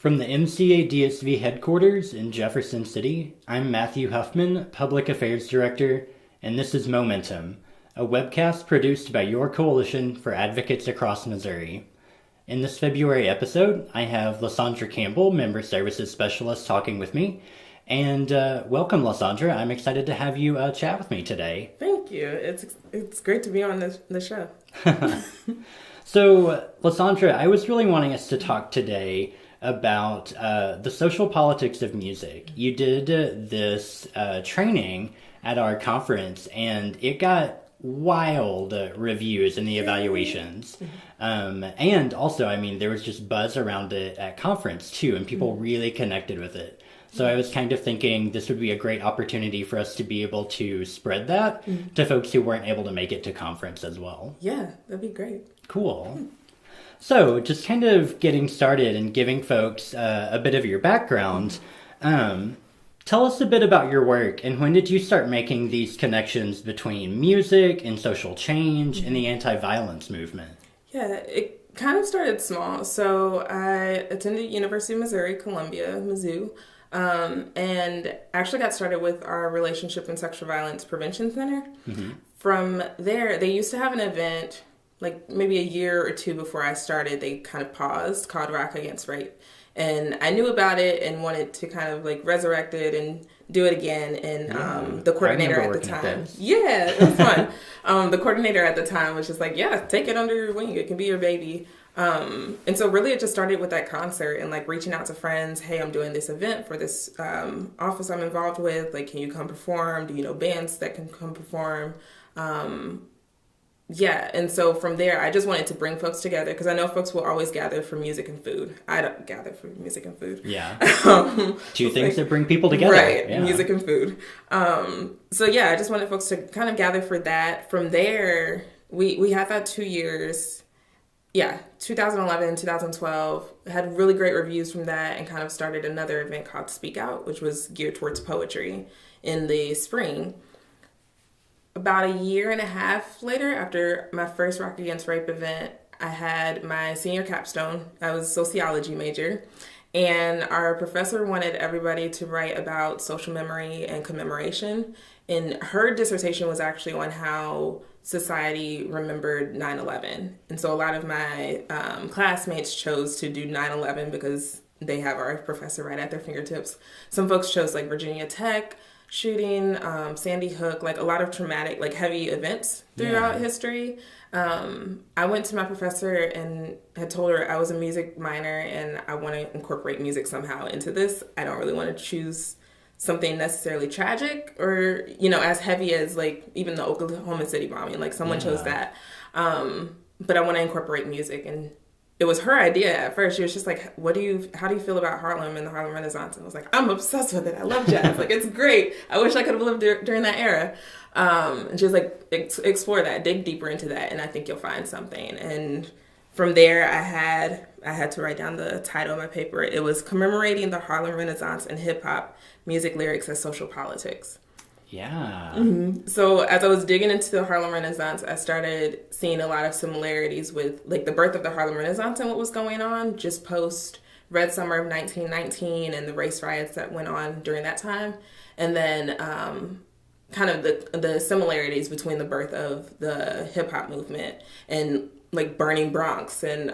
From the MCA DSV headquarters in Jefferson City, I'm Matthew Huffman, Public Affairs Director, and this is Momentum, a webcast produced by your coalition for advocates across Missouri. In this February episode, I have Lysandra Campbell, Member Services Specialist, talking with me. And welcome, Lysandra. I'm excited to have you chat with me today. Thank you. It's great to be on the show. So, Lysandra, I was really wanting us to talk today about the social politics of music. You did this training at our conference, and it got wild reviews in the evaluations. And also, I mean, there was just buzz around it at conference, too, and people really connected with it. So I was kind of thinking this would be a great opportunity for us to be able to spread that to folks who weren't able to make it to conference as well. Yeah, that'd be great. Cool. So just kind of getting started and giving folks a bit of your background, tell us a bit about your work and when did you start making these connections between music and social change and the anti-violence movement? Yeah, it kind of started small. So I attended University of Missouri, Columbia, Mizzou. And actually got started with our Relationship and Sexual Violence Prevention Center. From there, they used to have an event, like maybe a year or two before I started, they kind of paused, called Rock Against Rape. And I knew about it and wanted to kind of like resurrect it and do it again. And the coordinator at the time, it was fun. The coordinator at the time was just like, yeah, take it under your wing. It can be your baby. And so really it just started with that concert and like reaching out to friends. Hey, I'm doing this event for this office I'm involved with. Like, can you come perform? Do you know bands that can come perform? Yeah. And so from there, I just wanted to bring folks together because I know folks will always gather for music and food. I don't gather for music and food. Yeah. Two things that bring people together. Right. Yeah. Music and food. So yeah, I just wanted folks to kind of gather for that. From there, we had that 2 years. Yeah, 2011, 2012, had really great reviews from that and kind of started another event called Speak Out, which was geared towards poetry in the spring. About a year and a half later, after my first Rock Against Rape event, I had my senior capstone. I was a sociology major, and our professor wanted everybody to write about social memory and commemoration. And her dissertation was actually on how society remembered 9/11. And so a lot of my classmates chose to do 9/11 because they have our professor right at their fingertips. Some folks chose like Virginia Tech shooting, Sandy Hook, like a lot of traumatic, like heavy events throughout history. I went to my professor and had told her I was a music minor and I want to incorporate music somehow into this. I don't really want to choose something necessarily tragic or, you know, as heavy as like even the Oklahoma City bombing, like someone chose that. But I want to incorporate music, and it was her idea at first. She was just like, how do you feel about Harlem and the Harlem Renaissance? And I was like, I'm obsessed with it. I love jazz. Like, it's great. I wish I could have lived during that era. And she was like, explore that, dig deeper into that, and I think you'll find something. And from there, I had to write down the title of my paper. It was Commemorating the Harlem Renaissance and Hip Hop Music Lyrics as Social Politics. Yeah. So as I was digging into the Harlem Renaissance, I started seeing a lot of similarities with like the birth of the Harlem Renaissance and what was going on just post Red Summer of 1919 and the race riots that went on during that time. And then kind of the similarities between the birth of the hip hop movement and like burning Bronx and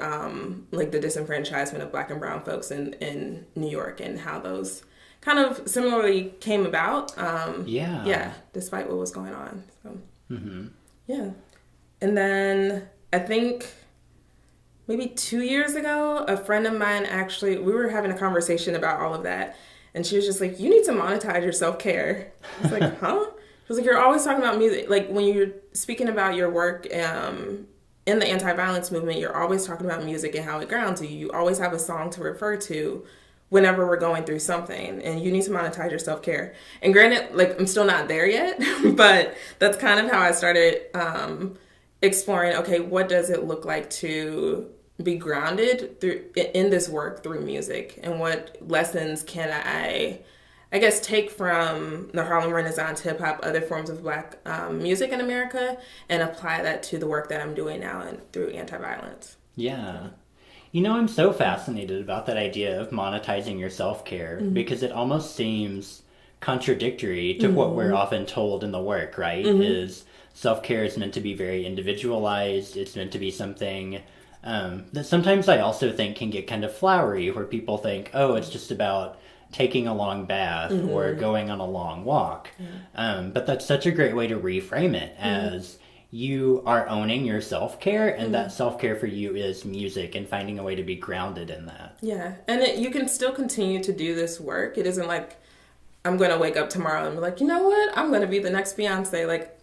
like the disenfranchisement of Black and brown folks in New York and how those kind of similarly came about. Despite what was going on. So, yeah. And then I think maybe 2 years ago, a friend of mine actually, we were having a conversation about all of that. And she was just like, you need to monetize your self-care. I was like, huh? She was like, you're always talking about music. Like when you're speaking about your work in the anti-violence movement, you're always talking about music and how it grounds you. You always have a song to refer to whenever we're going through something, and you need to monetize your self-care. And granted, like I'm still not there yet, but that's kind of how I started exploring, okay, what does it look like to be grounded in this work through music, and what lessons can I guess take from the Harlem Renaissance, hip hop, other forms of Black music in America, and apply that to the work that I'm doing now and through anti-violence. Yeah. I'm so fascinated about that idea of monetizing your self-care because it almost seems contradictory to what we're often told in the work, right? Is self-care is meant to be very individualized. It's meant to be something that sometimes I also think can get kind of flowery, where people think, oh, it's just about taking a long bath or going on a long walk. But that's such a great way to reframe it as you are owning your self-care, and that self-care for you is music and finding a way to be grounded in that. Yeah, and you can still continue to do this work. It isn't like I'm going to wake up tomorrow and be like, you know what, I'm going to be the next Beyonce. Like,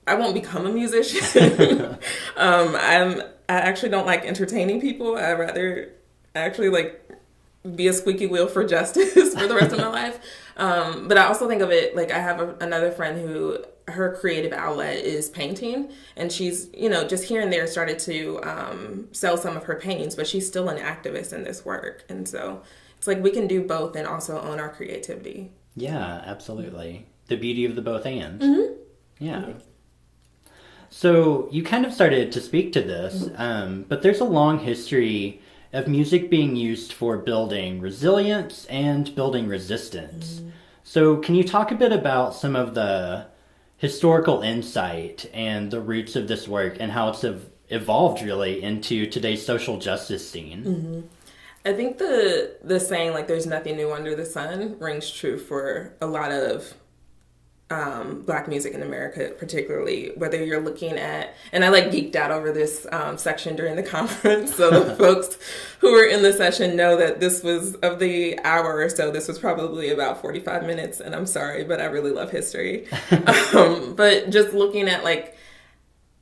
I won't become a musician. I actually don't like entertaining people. I'd rather actually like be a squeaky wheel for justice for the rest of my life. But I also think of it like I have another friend who her creative outlet is painting, and she's, just here and there started to sell some of her paintings, but she's still an activist in this work. And so it's like we can do both and also own our creativity. Yeah, absolutely. The beauty of the both and. Yeah. So you kind of started to speak to this, but there's a long history of music being used for building resilience and building resistance. So can you talk a bit about some of the historical insight and the roots of this work and how it's evolved really into today's social justice scene? I think the saying, like, there's nothing new under the sun rings true for a lot of Black music in America, particularly, whether you're looking at, and I like geeked out over this section during the conference, so the folks who were in the session know that this was, of the hour or so, this was probably about 45 minutes, and I'm sorry, but I really love history. But just looking at, like,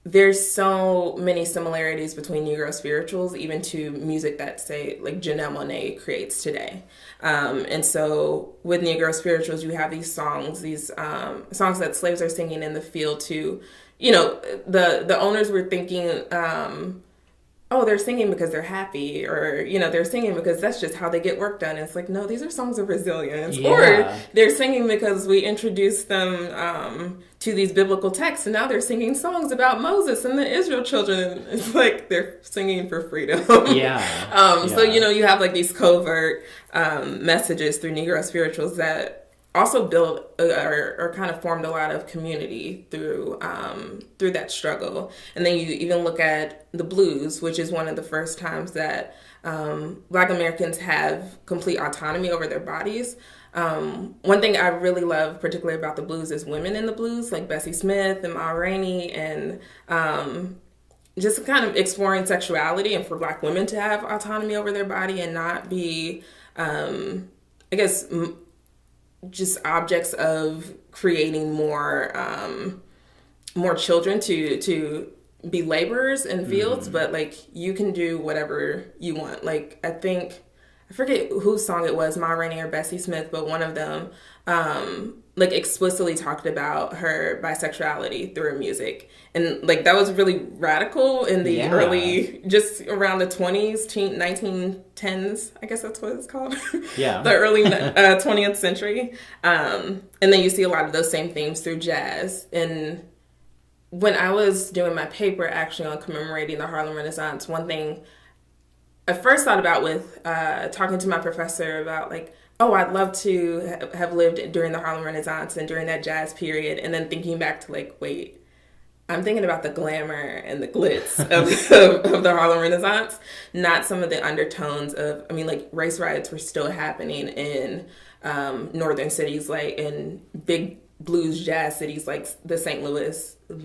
there's so many similarities between Negro spirituals, even to music that, say, like Janelle Monáe creates today. And so with Negro spirituals, you have these songs songs that slaves are singing in the field to, the owners were thinking, oh, they're singing because they're happy, or, they're singing because that's just how they get work done. And it's like, no, these are songs of resilience. Yeah. Or they're singing because we introduced them to these biblical texts, and now they're singing songs about Moses and the Israel children. It's like they're singing for freedom. Yeah. So, you have like these covert messages through Negro spirituals that also built or kind of formed a lot of community through that struggle. And then you even look at the blues, which is one of the first times that Black Americans have complete autonomy over their bodies. One thing I really love particularly about the blues is women in the blues, like Bessie Smith and Ma Rainey, and just kind of exploring sexuality, and for Black women to have autonomy over their body and not be, just objects of creating more children to be laborers in fields, but like you can do whatever you want. Like I forget whose song it was, Ma Rainey or Bessie Smith, but one of them like explicitly talked about her bisexuality through her music. And like that was really radical in the early, just around the 1910s, I guess that's what it's called. Yeah. The early 20th century. And then you see a lot of those same themes through jazz. And when I was doing my paper actually on commemorating the Harlem Renaissance, one thing I first thought about with talking to my professor about like, oh, I'd love to have lived during the Harlem Renaissance and during that jazz period. And then thinking back to like, wait, I'm thinking about the glamour and the glitz of the Harlem Renaissance, not some of the undertones of, like race riots were still happening in northern cities, like in big blues jazz cities like the St. Louis's and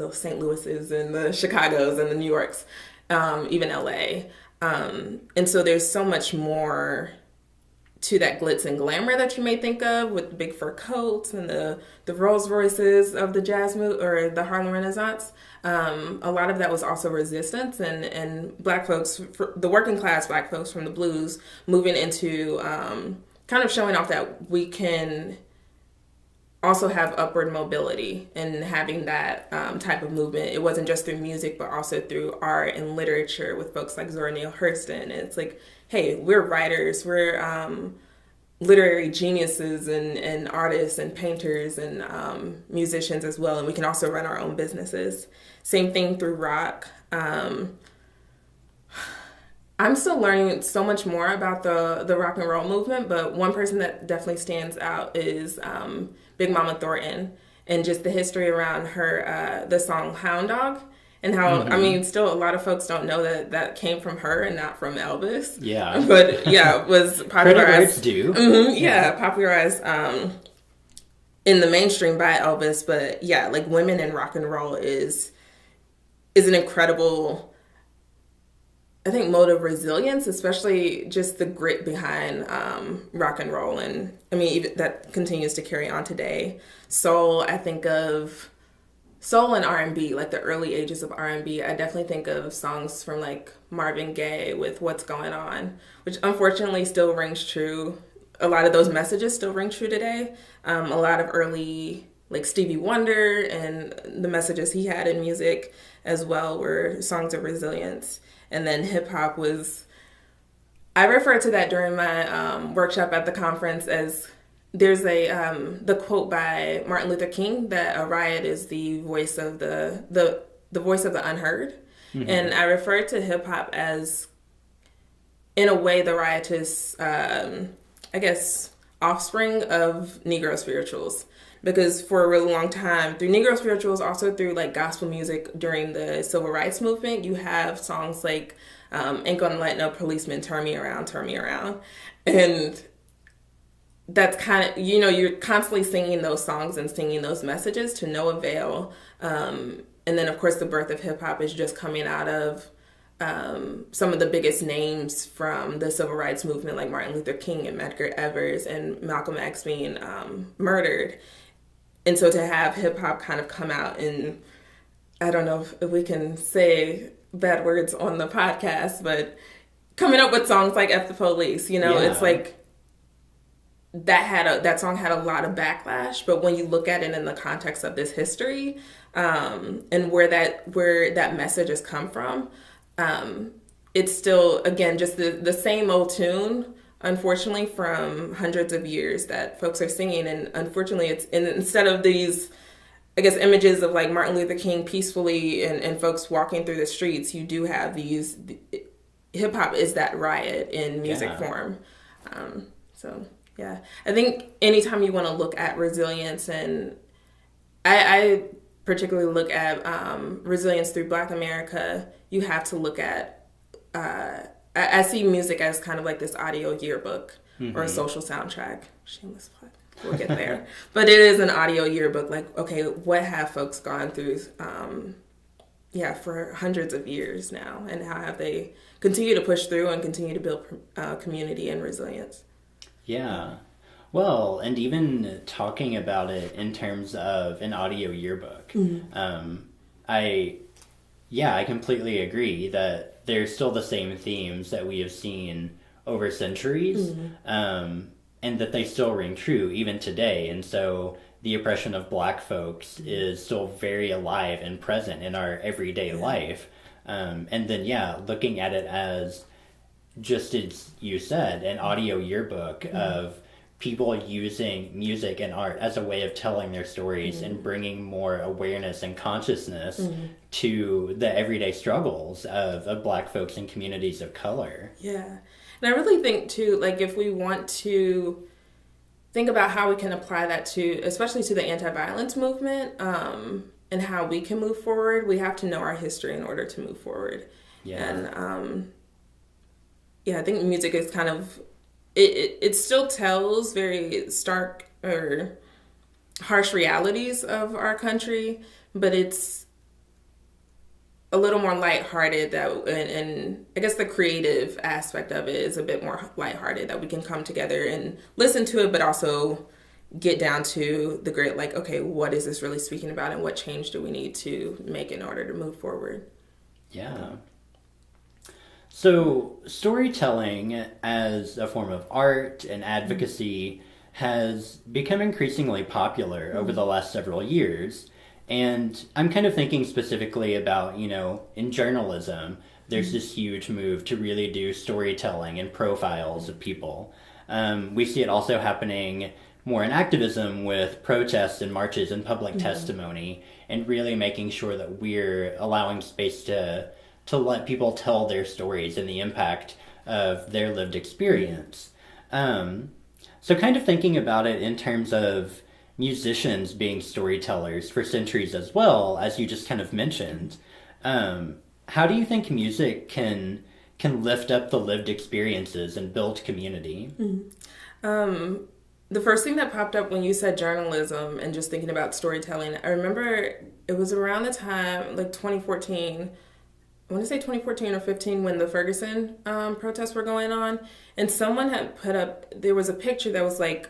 the Chicagos and the New Yorks, even LA. And so there's so much more to that glitz and glamour that you may think of with the big fur coats and the Rolls Royces of the jazz or the Harlem Renaissance. A lot of that was also resistance and Black folks, the working class Black folks from the blues, moving into kind of showing off that we can also have upward mobility and having that type of movement. It wasn't just through music, but also through art and literature with folks like Zora Neale Hurston. And it's like, hey, we're writers, we're literary geniuses and artists and painters and musicians as well. And we can also run our own businesses. Same thing through rock. I'm I'm still learning so much more about the rock and roll movement, but one person that definitely stands out is Big Mama Thornton, and just the history around her, the song Hound Dog, and how, I mean, still a lot of folks don't know that that came from her and not from Elvis. Yeah. But yeah, it was Credit where it's popularized. due. Popularized in the mainstream by Elvis. But yeah, like women in rock and roll is an incredible, I think, mode of resilience, especially just the grit behind rock and roll. And I mean, even that continues to carry on today. Soul, I think of soul and R&B, like the early ages of R&B. I definitely think of songs from like Marvin Gaye with What's Going On, which unfortunately still rings true. A lot of those messages still ring true today. A lot of early, like Stevie Wonder and the messages he had in music as well were songs of resilience. And then hip hop was, I refer to that during my workshop at the conference as, there's the quote by Martin Luther King that a riot is the voice of the voice of the unheard. And I refer to hip hop as, in a way, the riotous, I guess, offspring of Negro spirituals. Because for a really long time, through Negro spirituals, also through like gospel music during the civil rights movement, you have songs like Ain't Gonna Let No Policeman Turn Me Around, Turn Me Around. And that's kind of, you know, you're constantly singing those songs and singing those messages to no avail. And then, of course, the birth of hip hop is just coming out of some of the biggest names from the civil rights movement, like Martin Luther King and Medgar Evers and Malcolm X being murdered. And so to have hip hop kind of come out, and I don't know if we can say bad words on the podcast, but coming up with songs like F the Police, you know, it's like that song had a lot of backlash, but when you look at it in the context of this history, and where that message has come from, it's still, again, just the same old tune, unfortunately, from hundreds of years that folks are singing. And unfortunately, instead of these, I guess, images of like Martin Luther King peacefully and folks walking through the streets, you do have these, hip hop is that riot in music form. So yeah, I think anytime you want to look at resilience, and I particularly look at resilience through Black America, you have to look at, I see music as kind of like this audio yearbook or a social soundtrack. Shameless plug. We'll get there. But it is an audio yearbook. Like, okay, what have folks gone through, for hundreds of years now? And how have they continued to push through and continue to build community and resilience? Yeah. Well, and even talking about it in terms of an audio yearbook, I completely agree that they're still the same themes that we have seen over centuries, and that they still ring true even today. And so the oppression of Black folks is still very alive and present in our everyday life. And then, looking at it as, just as you said, an audio yearbook of people using music and art as a way of telling their stories and bringing more awareness and consciousness to the everyday struggles of Black folks and communities of color. Yeah. And I really think, too, like, if we want to think about how we can apply that to, especially to the anti-violence movement, and how we can move forward, we have to know our history in order to move forward. Yeah. And, I think music is kind of, it still tells very stark or harsh realities of our country, but it's a little more lighthearted, and I guess the creative aspect of it is a bit more lighthearted, that we can come together and listen to it, but also get down to the grit, like, okay, what is this really speaking about, and what change do we need to make in order to move forward? Yeah. So storytelling as a form of art and advocacy has become increasingly popular over the last several years. And I'm kind of thinking specifically about, in journalism, there's this huge move to really do storytelling and profiles of people. We see it also happening more in activism with protests and marches and public testimony, and really making sure that we're allowing space to to let people tell their stories and the impact of their lived experience. So kind of thinking about it in terms of musicians being storytellers for centuries as well, as you just kind of mentioned, how do you think music can lift up the lived experiences and build community? The first thing that popped up when you said journalism and just thinking about storytelling, I remember it was around the time, like 2014, I want to say 2014 or 15, when the Ferguson protests were going on. And someone had put up, there was a picture that was like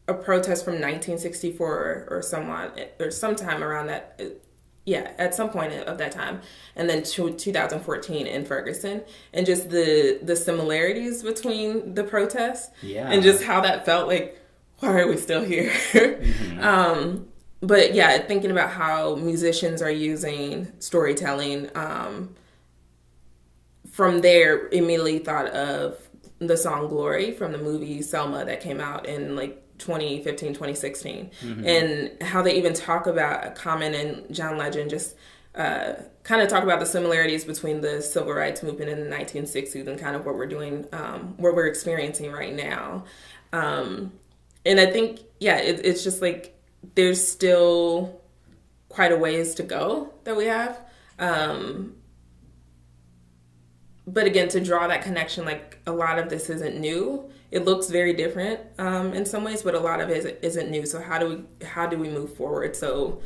a protest from 1964 or sometime around that. Yeah, at some point of that time. And then 2014 in Ferguson. And just the similarities between the protests. Yeah. And just how that felt like, why are we still here? Mm-hmm. But yeah, thinking about how musicians are using storytelling, from there, immediately thought of the song Glory from the movie Selma that came out in like 2015, 2016. Mm-hmm. And how they even talk about Common and John Legend, just kind of talk about the similarities between the civil rights movement in the 1960s and kind of what we're doing, what we're experiencing right now. And I think, yeah, it's just like, there's still quite a ways to go that we have. But again, to draw that connection, like a lot of this isn't new. It looks very different in some ways, but a lot of it isn't new. So how do we move forward so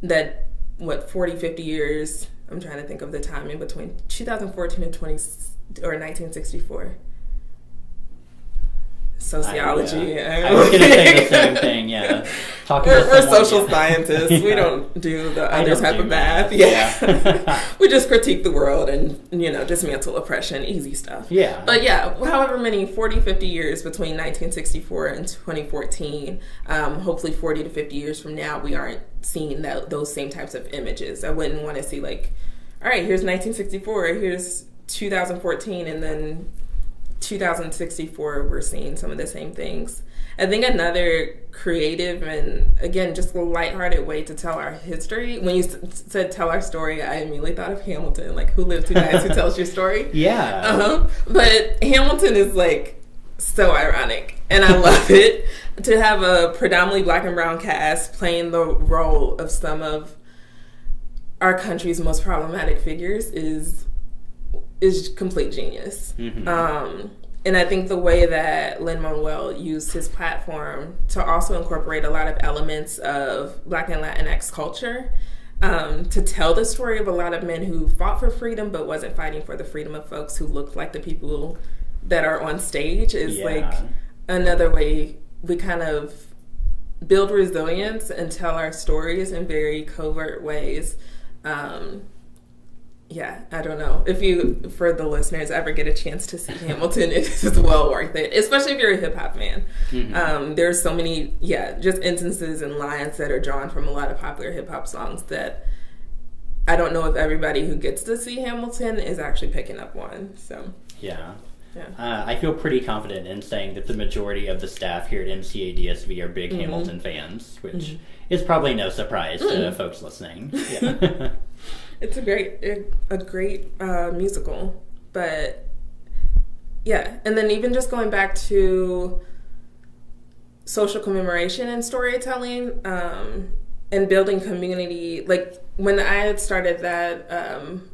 that, 40, 50 years, I'm trying to think of the timing between 2014 and 1964. Sociology. I was going to say the same thing, yeah. We're social scientists. We don't do the other type of math. Yeah. We just critique the world and, dismantle oppression, easy stuff. Yeah. But yeah, however many, 40, 50 years between 1964 and 2014, hopefully 40 to 50 years from now, we aren't seeing those same types of images. I wouldn't want to see like, all right, here's 1964, here's 2014, and then 2064, we're seeing some of the same things. I think another creative and, again, just a lighthearted way to tell our history, when you said tell our story, I immediately thought of Hamilton, like Who Lived, Who Dies, Who Tells Your Story? Yeah. But Hamilton is like so ironic, and I love it. To have a predominantly black and brown cast playing the role of some of our country's most problematic figures is complete genius. Mm-hmm. And I think the way that Lin-Manuel used his platform to also incorporate a lot of elements of Black and Latinx culture, to tell the story of a lot of men who fought for freedom but wasn't fighting for the freedom of folks who looked like the people that are on stage, is like another way we kind of build resilience and tell our stories in very covert ways. Yeah, I don't know. If you, for the listeners, ever get a chance to see Hamilton, it's well worth it, especially if you're a hip hop fan. Mm-hmm. There's so many, just instances and lines that are drawn from a lot of popular hip hop songs that I don't know if everybody who gets to see Hamilton is actually picking up on. So, yeah. I feel pretty confident in saying that the majority of the staff here at MCADSV are big Hamilton fans, which is probably no surprise to folks listening. Yeah. It's a great musical, but yeah. And then even just going back to social commemoration and storytelling, and building community. Like when I had started that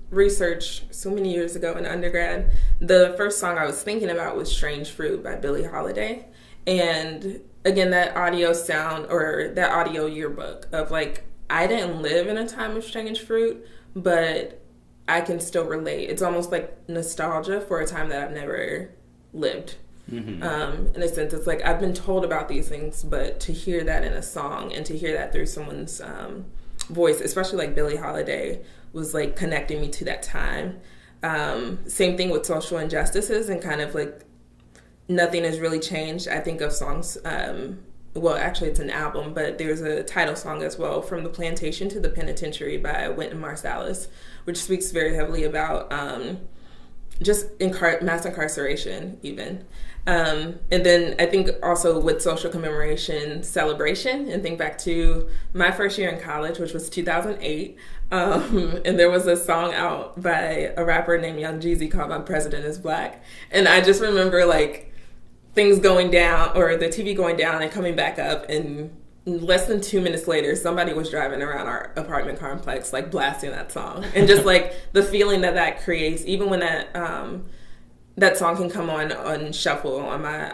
research so many years ago in undergrad, the first song I was thinking about was "Strange Fruit" by Billie Holiday, and again that audio sound or that audio yearbook of like, I didn't live in a time of strange fruit, but I can still relate. It's almost like nostalgia for a time that I've never lived. Mm-hmm. In a sense, it's like I've been told about these things, but to hear that in a song and to hear that through someone's voice, especially like Billie Holiday, was like connecting me to that time. Same thing with social injustices and kind of like nothing has really changed. I think of songs, well, actually it's an album, but there's a title song as well, From the Plantation to the Penitentiary by Wynton Marsalis, which speaks very heavily about just mass incarceration even. And then I think also with social commemoration celebration, and think back to my first year in college, which was 2008, And there was a song out by a rapper named Young Jeezy called My President is Black. And I just remember like things going down, or the TV going down and coming back up, and less than 2 minutes later, somebody was driving around our apartment complex, like blasting that song. And just like the feeling that that creates, even when that song can come on shuffle on my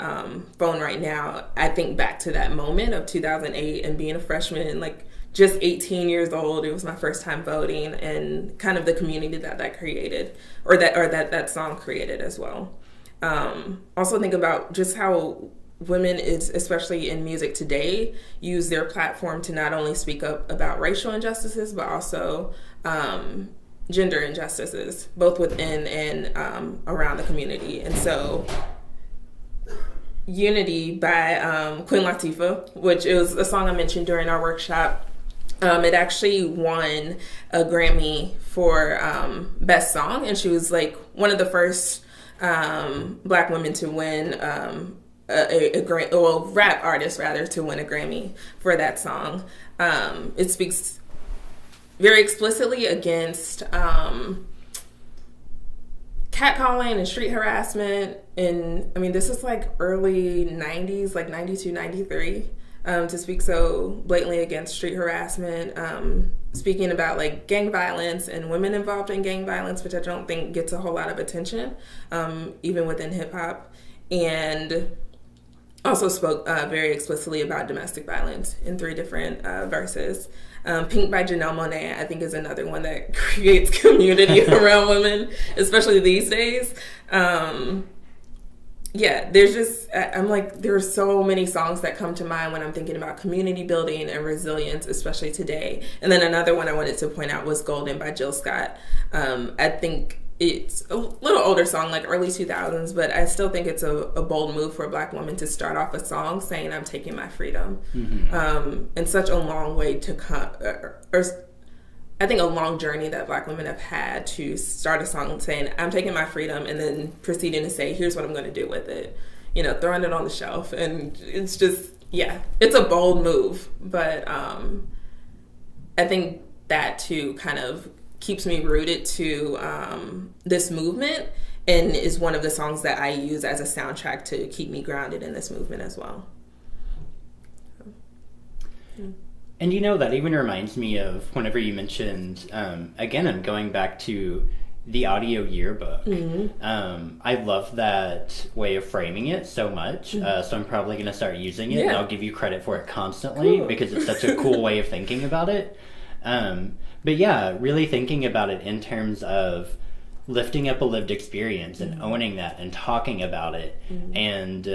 phone right now, I think back to that moment of 2008 and being a freshman and like just 18 years old. It was my first time voting, and kind of the community that created, or that song created as well. Also think about just how women, especially in music today, use their platform to not only speak up about racial injustices, but also gender injustices, both within and around the community. And so Unity by Queen Latifah, which is a song I mentioned during our workshop, it actually won a Grammy for Best Song, and she was like one of the first Black women to win rap artist rather, to win a Grammy for that song. It speaks very explicitly against catcalling and street harassment. And I mean, this is like early 90s, like 92, 93. To speak so blatantly against street harassment, speaking about like gang violence and women involved in gang violence, which I don't think gets a whole lot of attention, even within hip hop, and also spoke very explicitly about domestic violence in 3 different verses. Pink by Janelle Monáe, I think, is another one that creates community around women, especially these days. Yeah, there's just, I'm like, there are so many songs that come to mind when I'm thinking about community building and resilience, especially today. And then another one I wanted to point out was Golden by Jill Scott. I think it's a little older song, like early 2000s, but I still think it's a bold move for a Black woman to start off a song saying, I'm taking my freedom. Mm-hmm. And such a long way to come, or I think a long journey that Black women have had to start a song saying, I'm taking my freedom, and then proceeding to say, here's what I'm going to do with it. You know, throwing it on the shelf. And it's just, yeah, it's a bold move. But I think that too kind of keeps me rooted to this movement, and is one of the songs that I use as a soundtrack to keep me grounded in this movement as well. And you know, that even reminds me of whenever you mentioned, again, I'm going back to the audio yearbook. Mm-hmm. I love that way of framing it so much. So I'm probably going to start using it, and I'll give you credit for it constantly because it's such a cool way of thinking about it. But yeah, really thinking about it in terms of lifting up a lived experience and owning that and talking about it, and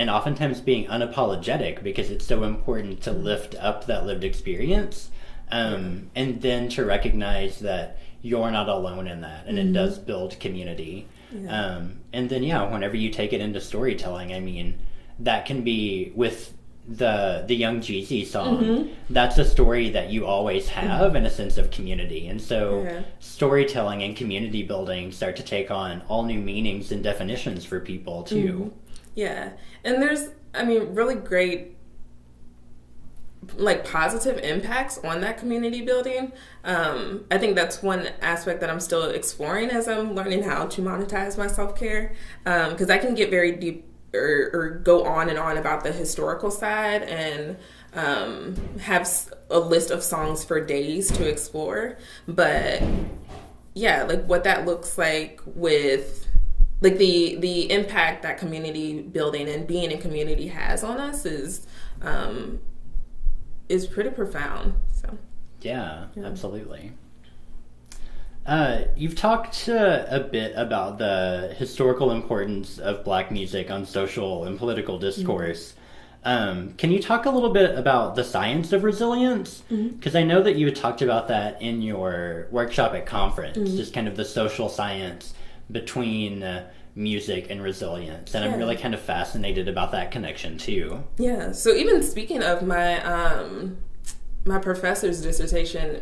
oftentimes being unapologetic, because it's so important to lift up that lived experience, and then to recognize that you're not alone in that, and it does build community. And then whenever you take it into storytelling, I mean, that can be with the Young Jeezy song. That's a story that you always have in a sense of community, and so storytelling and community building start to take on all new meanings and definitions for people too. And there's, I mean, really great like positive impacts on that community building. I think that's one aspect that I'm still exploring as I'm learning how to monetize my self-care, because I can get very deep or go on and on about the historical side, and have a list of songs for days to explore. But yeah, like what that looks like with like the impact that community building and being in community has on us is pretty profound. So yeah. Absolutely. You've talked a bit about the historical importance of Black music on social and political discourse. Can you talk a little bit about the science of resilience? Because I know that you had talked about that in your workshop at conference, just kind of the social science between music and resilience. And I'm really kind of fascinated about that connection too. Yeah, so even speaking of my my professor's dissertation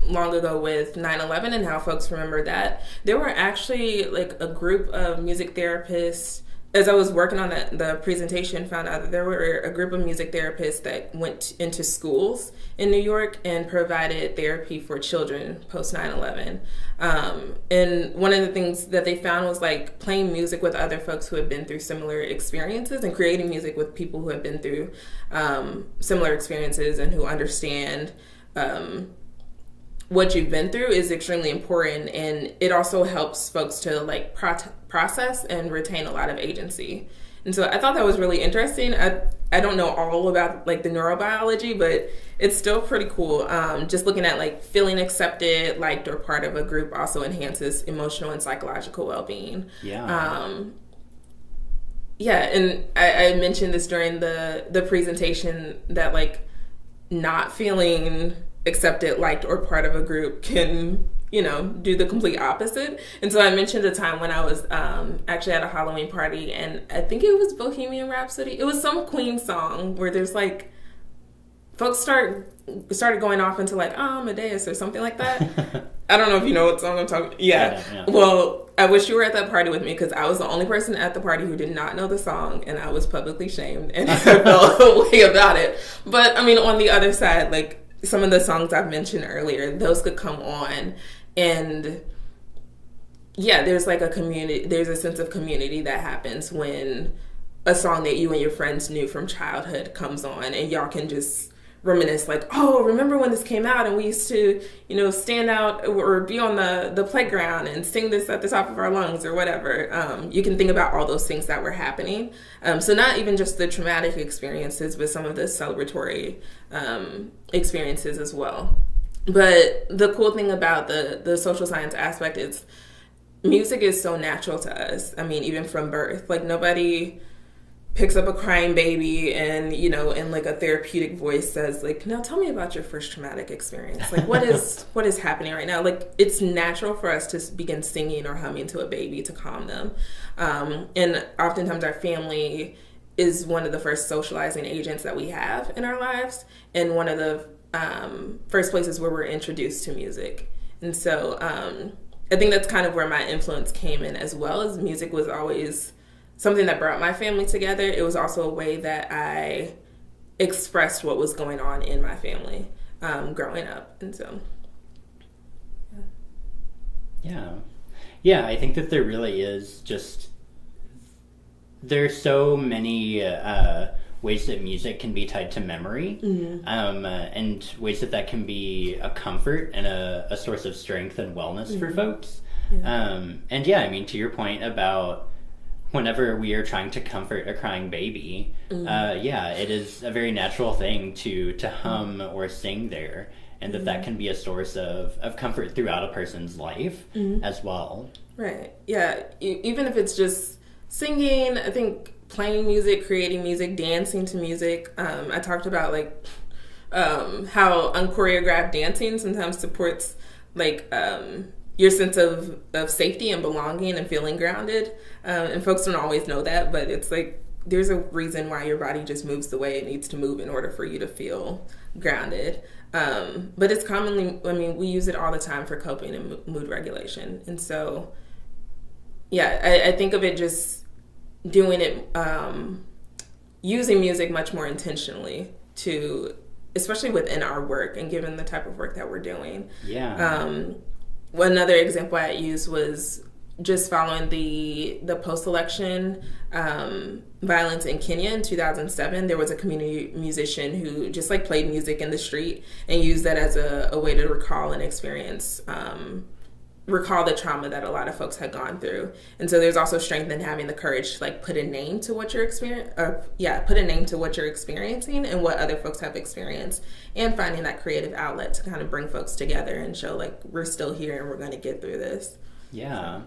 long ago with 9/11 and how folks remember that, there were actually like a group of music therapists, as I was working on the presentation, found out that there were a group of music therapists that went into schools in New York and provided therapy for children post 9/11. And one of the things that they found was like playing music with other folks who had been through similar experiences and creating music with people who have been through similar experiences and who understand what you've been through is extremely important, and it also helps folks to like process and retain a lot of agency. And so I thought that was really interesting. I don't know all about like the neurobiology, but it's still pretty cool. Just looking at like feeling accepted, liked, or part of a group also enhances emotional and psychological well-being. Yeah. Yeah, and I mentioned this during the presentation that like not feeling accepted, liked, or part of a group can, do the complete opposite. And so I mentioned a time when I was actually at a Halloween party, and I think it was Bohemian Rhapsody. It was some Queen song where there's like, folks started going off into like, Amadeus or something like that. I don't know if you know what song I'm talking about. Yeah. Well, I wish you were at that party with me because I was the only person at the party who did not know the song, and I was publicly shamed and I felt a way about it. But I mean, on the other side, like, some of the songs I've mentioned earlier, those could come on, and yeah, there's like there's a sense of community that happens when a song that you and your friends knew from childhood comes on, and y'all can just reminisce like, oh, remember when this came out and we used to, stand out or be on the playground and sing this at the top of our lungs or whatever. You can think about all those things that were happening. So not even just the traumatic experiences, but some of the celebratory experiences as well. But the cool thing about the social science aspect is music is so natural to us. I mean, even from birth, like nobody picks up a crying baby and, in like a therapeutic voice says like, now tell me about your first traumatic experience. Like what is happening right now? Like it's natural for us to begin singing or humming to a baby to calm them. And oftentimes our family is one of the first socializing agents that we have in our lives, and one of the first places where we're introduced to music. And so I think that's kind of where my influence came in, as well as music was always something that brought my family together. It was also a way that I expressed what was going on in my family growing up. And so, yeah, I think that there really is just, there's so many ways that music can be tied to memory, and ways that can be a comfort and a source of strength and wellness for folks. And yeah, I mean, to your point about whenever we are trying to comfort a crying baby, it is a very natural thing to hum or sing there, and that can be a source of comfort throughout a person's life as well. Right. Yeah. Even if it's just singing, I think playing music, creating music, dancing to music. I talked about like how unchoreographed dancing sometimes supports like your sense of safety and belonging and feeling grounded. And folks don't always know that, but it's like there's a reason why your body just moves the way it needs to move in order for you to feel grounded. But it's commonly, we use it all the time for coping and mood regulation. And so, yeah, I think of it just doing it, using music much more intentionally especially within our work and given the type of work that we're doing. Yeah. Another example I used was just following the post-election violence in Kenya in 2007. There was a community musician who just like played music in the street and used that as a way to recall and experience, recall the trauma that a lot of folks had gone through. And so there's also strength in having the courage to like put a name to what you're experiencing and what other folks have experienced, and finding that creative outlet to kind of bring folks together and show like we're still here and we're going to get through this. Yeah.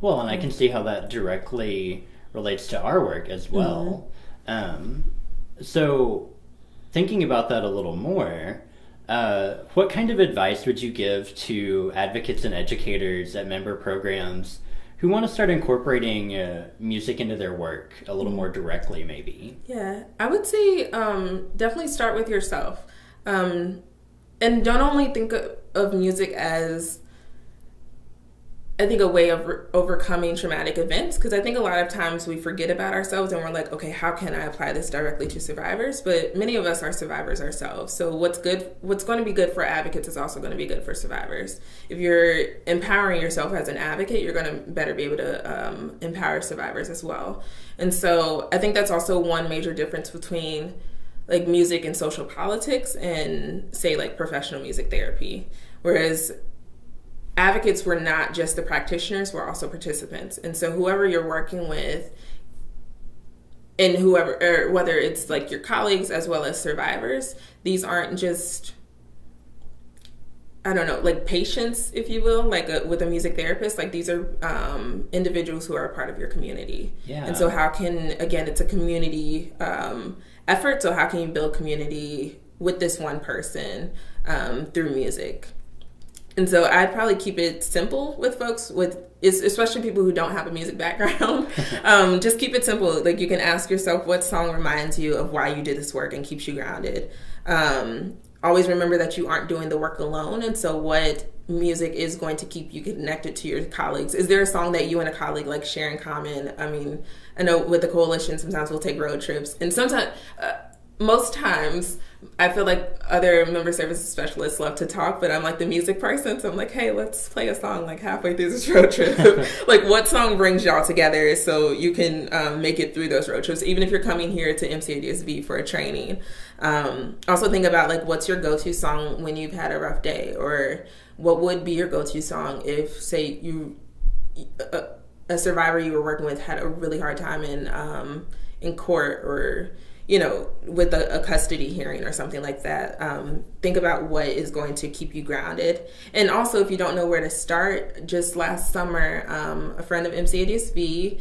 Well, and I can see how that directly relates to our work as well. So thinking about that a little more, what kind of advice would you give to advocates and educators at member programs who want to start incorporating music into their work a little more directly, maybe? Yeah, I would say definitely start with yourself. And don't only think of music as I think a way of overcoming traumatic events, because I think a lot of times we forget about ourselves and we're like, okay, how can I apply this directly to survivors? But many of us are survivors ourselves. So what's going to be good for advocates is also going to be good for survivors. If you're empowering yourself as an advocate, you're going to better be able to empower survivors as well. And so I think that's also one major difference between like music and social politics and say like professional music therapy. Whereas advocates were not just the practitioners, we're also participants. And so whoever you're working with and whoever, or whether it's like your colleagues as well as survivors, these aren't just, I don't know, like patients, if you will, like with a music therapist, like these are individuals who are a part of your community. Yeah. And so how can, again, it's a community effort. So how can you build community with this one person through music? And so I'd probably keep it simple with folks, especially people who don't have a music background. Just keep it simple. Like you can ask yourself what song reminds you of why you did this work and keeps you grounded. Always remember that you aren't doing the work alone. And so what music is going to keep you connected to your colleagues? Is there a song that you and a colleague like share in common? I mean, I know with the coalition, sometimes we'll take road trips. And sometimes, most times, I feel like other member services specialists love to talk, but I'm like the music person, so I'm like, hey, let's play a song like halfway through this road trip. Like what song brings y'all together so you can make it through those road trips, even if you're coming here to MCADSV for a training. Also think about like what's your go-to song when you've had a rough day, or what would be your go-to song if, say, a survivor you were working with had a really hard time in court, or you know, with a custody hearing or something like that. Think about what is going to keep you grounded. And also, if you don't know where to start, just last summer, a friend of MCADSV,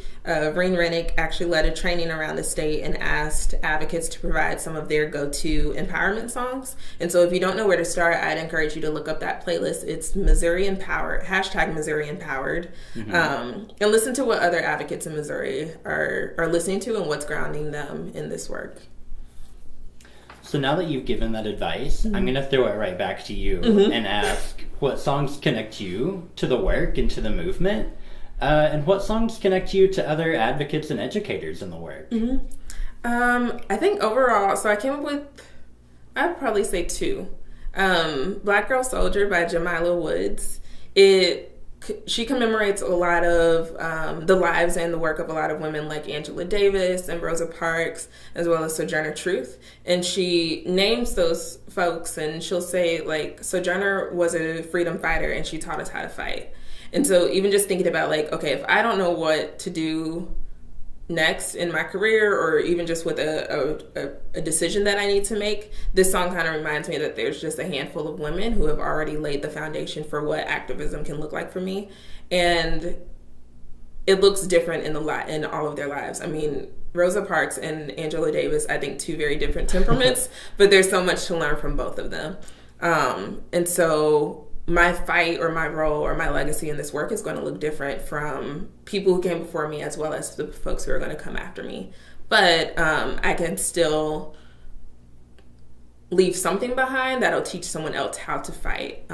Reen Rennick, actually led a training around the state and asked advocates to provide some of their go-to empowerment songs. And so if you don't know where to start, I'd encourage you to look up that playlist. It's Missouri Empowered, #Missouri Empowered. And listen to what other advocates in Missouri are listening to and what's grounding them in this work. So now that you've given that advice, I'm going to throw it right back to you and ask what songs connect you to the work and to the movement, and what songs connect you to other advocates and educators in the work? I think overall, so I came up with, I'd probably say two. Black Girl Soldier by Jamila Woods. She commemorates a lot of the lives and the work of a lot of women like Angela Davis and Rosa Parks, as well as Sojourner Truth. And she names those folks, and she'll say, like, Sojourner was a freedom fighter and she taught us how to fight. And so even just thinking about, like, okay, if I don't know what to do next in my career, or even just with a decision that I need to make, this song kind of reminds me that there's just a handful of women who have already laid the foundation for what activism can look like for me, and it looks different in all of their lives. I mean, Rosa Parks and Angela Davis, I think two very different temperaments, but there's so much to learn from both of them. And so my fight or my role or my legacy in this work is going to look different from people who came before me, as well as the folks who are going to come after me. But I can still leave something behind that'll teach someone else how to fight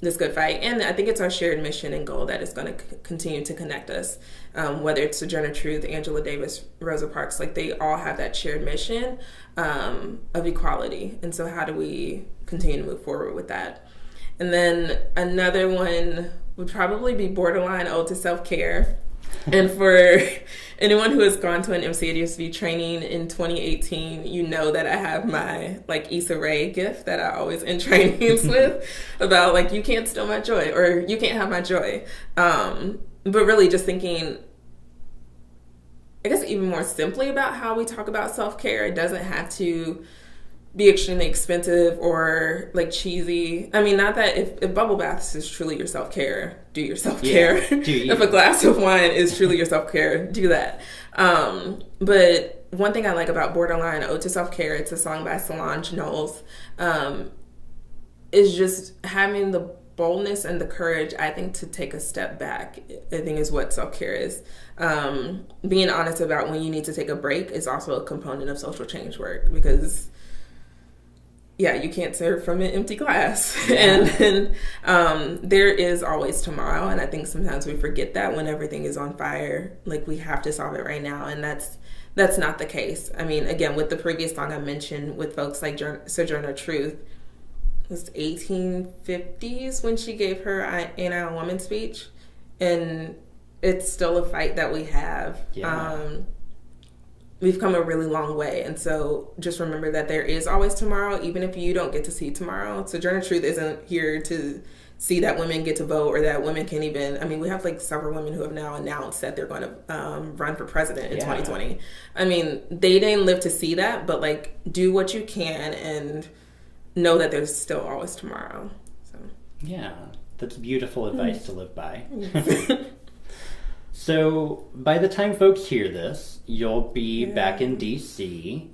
this good fight. And I think it's our shared mission and goal that is going to continue to connect us, whether it's Sojourner Truth, Angela Davis, Rosa Parks, like they all have that shared mission of equality. And so how do we continue to move forward with that? And then another one would probably be Borderline Ode to Self-Care. And for anyone who has gone to an MCADSV training in 2018, you know that I have my like Issa Rae gift that I always end trainings with about like, you can't steal my joy, or you can't have my joy. But really just thinking, I guess even more simply about how we talk about self-care. It doesn't have to be extremely expensive or like cheesy. I mean, not that if bubble baths is truly your self-care, do your self-care. Yeah, if a glass of wine is truly your self-care, do that. But one thing I like about Borderline Ode to Self-Care, it's a song by Solange Knowles, is just having the boldness and the courage, I think, to take a step back, I think is what self-care is. Being honest about when you need to take a break is also a component of social change work, because yeah, you can't serve from an empty glass. And then there is always tomorrow. And I think sometimes we forget that when everything is on fire, like we have to solve it right now. And that's not the case. I mean, again, with the previous song I mentioned with folks like Sojourner Truth, it was 1850s when she gave her Ain't I a Woman speech. And it's still a fight that we have. We've come a really long way. And so just remember that there is always tomorrow, even if you don't get to see tomorrow. Sojourner Truth isn't here to see that women get to vote or that women can even, I mean, we have like several women who have now announced that they're going to run for president in 2020. I mean, they didn't live to see that, but like do what you can and know that there's still always tomorrow. So yeah, that's beautiful advice to live by. So by the time folks hear this, you'll be back in DC.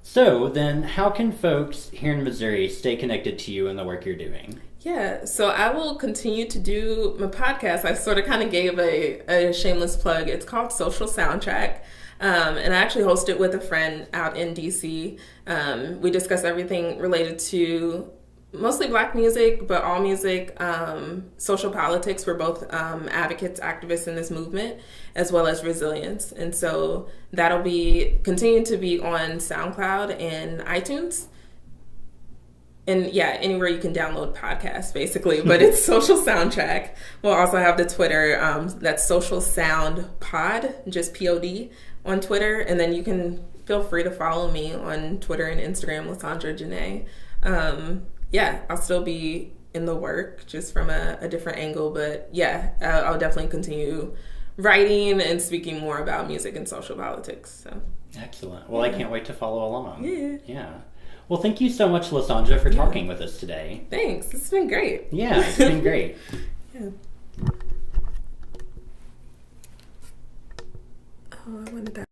So then how can folks here in Missouri stay connected to you and the work you're doing? Yeah, so I will continue to do my podcast. I sort of kind of gave a shameless plug. It's called Social Soundtrack. And I actually host it with a friend out in DC. We discuss everything related to mostly Black music, but all music, social politics. We're both advocates, activists in this movement, as well as resilience. And so that'll be continuing to be on SoundCloud and iTunes. And yeah, anywhere you can download podcasts, basically. But it's Social Soundtrack. We'll also have the Twitter. That's Social Sound Pod, just POD on Twitter. And then you can feel free to follow me on Twitter and Instagram, Lysandra Janae. Yeah, I'll still be in the work, just from a different angle. But yeah, I'll definitely continue writing and speaking more about music and social politics. So excellent. Well, I can't wait to follow along. Yeah. Well, thank you so much, Lysandra, for talking with us today. Thanks. It's been great. Yeah, it's been great. Yeah. Oh, I wanted that.